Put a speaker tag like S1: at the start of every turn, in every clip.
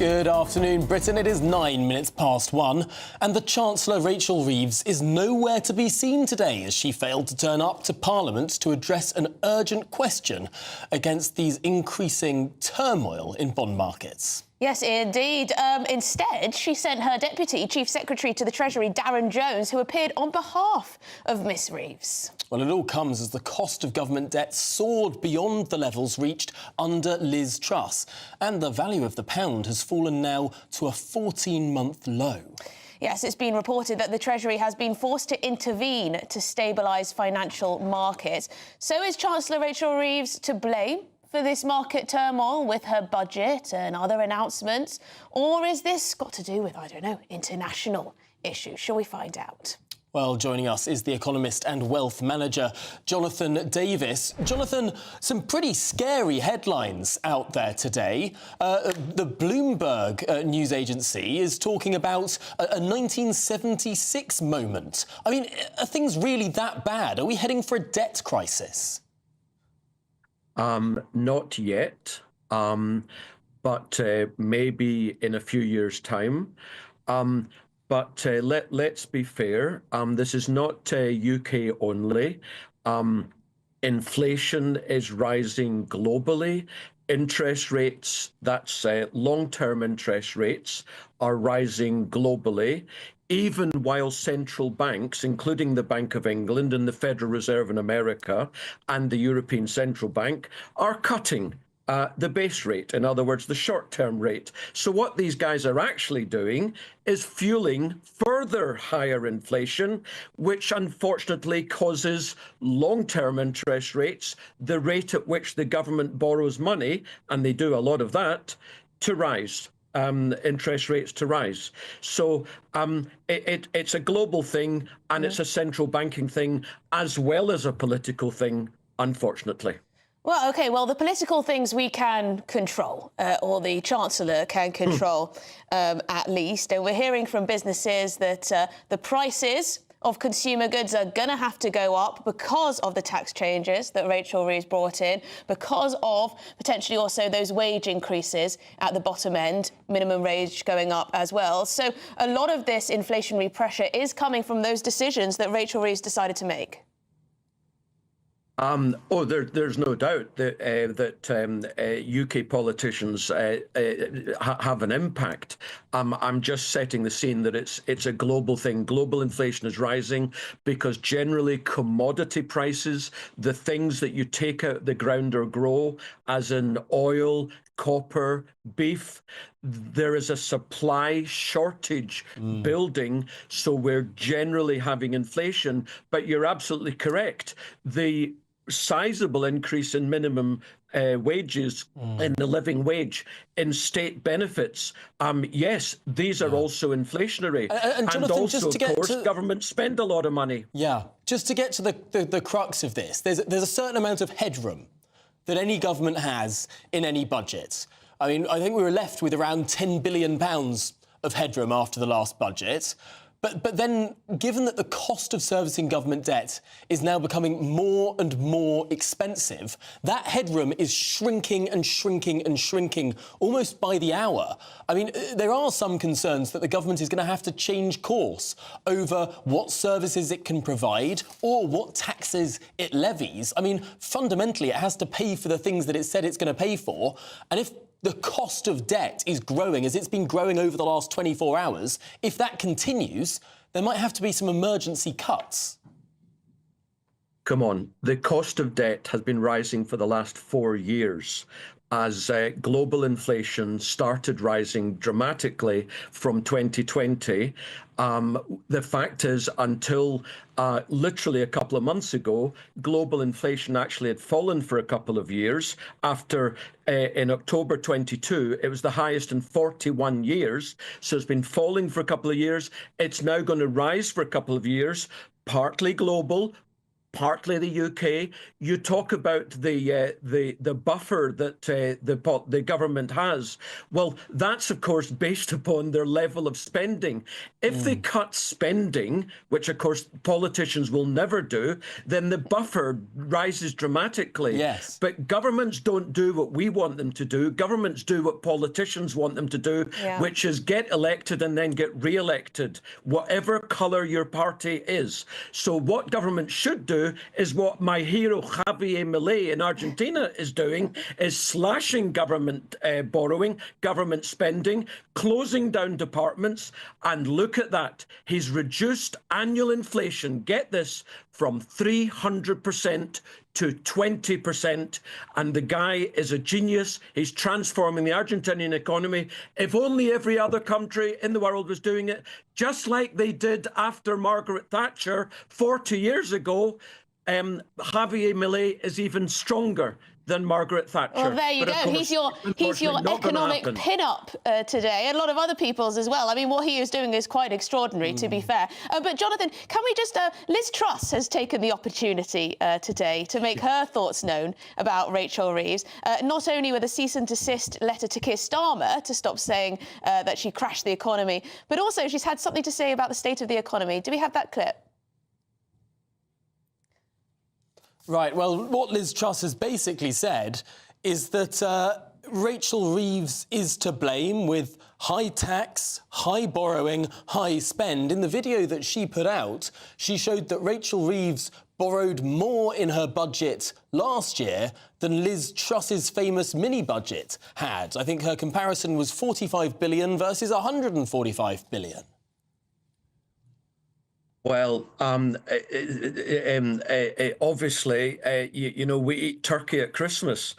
S1: Good afternoon, Britain. It is 9 minutes past 1, and the Chancellor, Rachel Reeves, is nowhere to be seen today as she failed to turn up to Parliament to address an urgent question against these increasing turmoil in bond markets.
S2: Yes, indeed. Instead, she sent her Deputy Chief Secretary to the Treasury, Darren Jones, who appeared on behalf of Miss Reeves.
S1: Well, it all comes as the cost of government debt soared beyond the levels reached under Liz Truss, and the value of the pound has fallen now to a 14-month low.
S2: Yes, it's been reported that the Treasury has been forced to intervene to stabilise financial markets. So is Chancellor Rachel Reeves to blame for this market turmoil with her budget and other announcements? Or is this got to do with, I don't know, international issues? Shall we find out?
S1: Well, joining us is the economist and wealth manager, Jonathan Davis. Jonathan, some pretty scary headlines out there today. The Bloomberg news agency is talking about a 1976 moment. I mean, are things really that bad? Are we heading for a debt crisis?
S3: Not yet, but maybe in a few years' time. But let's be fair, this is not UK only. Inflation is rising globally. Interest rates, that's long-term interest rates, are rising globally, even while central banks, including the Bank of England and the Federal Reserve in America and the European Central Bank, are cutting the base rate, in other words, the short-term rate. So what these guys are actually doing is fueling further higher inflation, which unfortunately causes long-term interest rates, the rate at which the government borrows money, and they do a lot of that, to rise. Interest rates to rise. So it's a global thing, and it's a central banking thing, as well as a political thing, unfortunately.
S2: Well, OK, well, the political things we can control, or the Chancellor can control, at least. And we're hearing from businesses that the prices of consumer goods are going to have to go up because of the tax changes that Rachel Reeves brought in, because of potentially also those wage increases at the bottom end, minimum wage going up as well. So a lot of this inflationary pressure is coming from those decisions that Rachel Reeves decided to make.
S3: There's no doubt that UK politicians have an impact. I'm just setting the scene that it's a global thing. Global inflation is rising because generally commodity prices, the things that you take out the ground or grow, as in oil, copper, beef, there is a supply shortage building, so we're generally having inflation. But you're absolutely correct. The sizable increase in minimum wages, in the living wage, in state benefits, yes, these are also inflationary.
S1: And Jonathan,
S3: also,
S1: just to get
S3: of course, governments spend a lot of money.
S1: Yeah, just to get to the crux of this, there's a certain amount of headroom that any government has in any budget. I mean, I think we were left with around £10 billion of headroom after the last budget. But then, given that the cost of servicing government debt is now becoming more and more expensive, that headroom is shrinking and shrinking and shrinking almost by the hour. I mean, there are some concerns that the government is going to have to change course over what services it can provide or what taxes it levies. I mean, fundamentally, it has to pay for the things that it said it's going to pay for. And if the cost of debt is growing as it's been growing over the last 24 hours, if that continues, there might have to be some emergency cuts.
S3: Come on, the cost of debt has been rising for the last 4 years as global inflation started rising dramatically from 2020. The fact is, until literally a couple of months ago, global inflation actually had fallen for a couple of years. After, in October 22, it was the highest in 41 years. So it's been falling for a couple of years. It's now going to rise for a couple of years, partly global, partly the UK. You talk about the buffer that the government has. Well, that's of course based upon their level of spending. If they cut spending, which of course politicians will never do, then the buffer rises dramatically.
S1: Yes.
S3: But governments don't do what we want them to do. Governments do what politicians want them to do, which is get elected and then get re-elected, whatever colour your party is. So what government should do is what my hero Javier Milei in Argentina is doing, is slashing government borrowing, government spending, closing down departments, and look at that. He's reduced annual inflation, get this, from 300% to 20%, and the guy is a genius. He's transforming the Argentinian economy. If only every other country in the world was doing it, just like they did after Margaret Thatcher 40 years ago. Javier Milei is even stronger than Margaret Thatcher.
S2: Well, there you go. He's your economic pin-up today, and a lot of other people's as well. I mean, what he is doing is quite extraordinary, to be fair. But Jonathan, can we just... Liz Truss has taken the opportunity today to make her thoughts known about Rachel Reeves, not only with a cease and desist letter to Keir Starmer to stop saying that she crashed the economy, but also she's had something to say about the state of the economy. Do we have that clip?
S1: Right, well, what Liz Truss has basically said is that Rachel Reeves is to blame with high tax, high borrowing, high spend. In the video that she put out, she showed that Rachel Reeves borrowed more in her budget last year than Liz Truss's famous mini-budget had. I think her comparison was 45 billion versus 145 billion.
S3: Well, obviously, you know, we eat turkey at Christmas.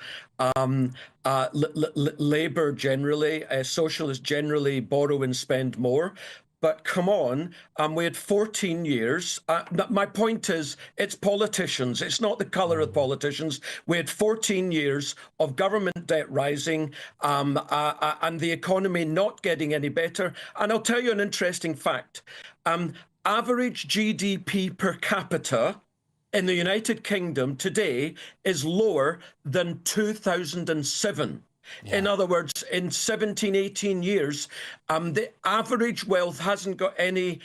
S3: Labour generally, socialists generally borrow and spend more. But come on, we had 14 years. My point is, it's politicians. It's not the colour of politicians. We had 14 years of government debt rising and the economy not getting any better. And I'll tell you an interesting fact. Average GDP per capita in the United Kingdom today is lower than 2007. Yeah. In other words, in 17, 18 years, the average wealth hasn't got any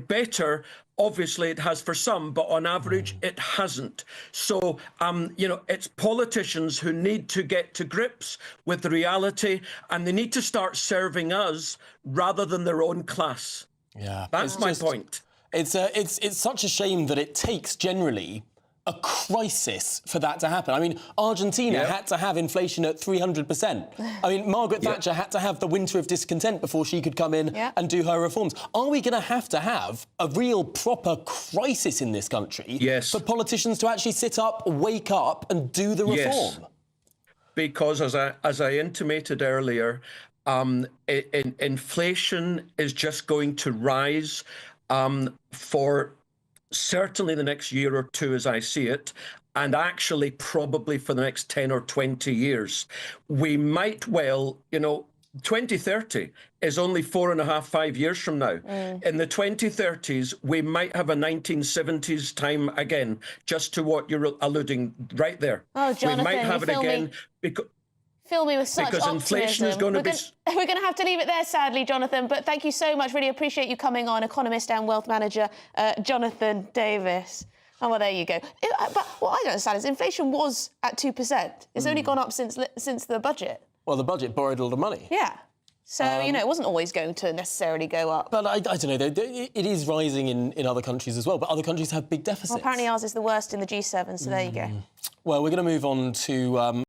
S3: better. Obviously, it has for some, but on average, it hasn't. So, you know, it's politicians who need to get to grips with the reality, and they need to start serving us rather than their own class.
S1: Yeah,
S3: that's my point.
S1: It's such a shame that it takes generally a crisis for that to happen. I mean, Argentina had to have inflation at 300%. I mean, Margaret Thatcher had to have the winter of discontent before she could come in and do her reforms. Are we going to have a real proper crisis in this country for politicians to actually sit up, wake up and do the reform?
S3: Yes. Because as I intimated earlier, inflation is just going to rise for certainly the next year or two, as I see it, and actually probably for the next 10 or 20 years. We might well, you know, 2030 is only 4.5, 5 years from now. In the 2030s, we might have a 1970s time again, just to what you're alluding right there.
S2: Oh, Jonathan,
S3: we might have it again because...
S2: Fill me with such optimism.
S3: Inflation is going to be...
S2: We're going to have to leave it there, sadly, Jonathan, but thank you so much. Really appreciate you coming on, economist and wealth manager Jonathan Davis. Oh, well, there you go. But what I don't understand is inflation was at 2%. It's only gone up since the budget.
S1: Well, the budget borrowed a lot of money.
S2: Yeah. So, you know, it wasn't always going to necessarily go up.
S1: But I don't know, it is rising in other countries as well, but other countries have big deficits.
S2: Well, apparently ours is the worst in the G7, so there you go.
S1: Well, we're going to move on to...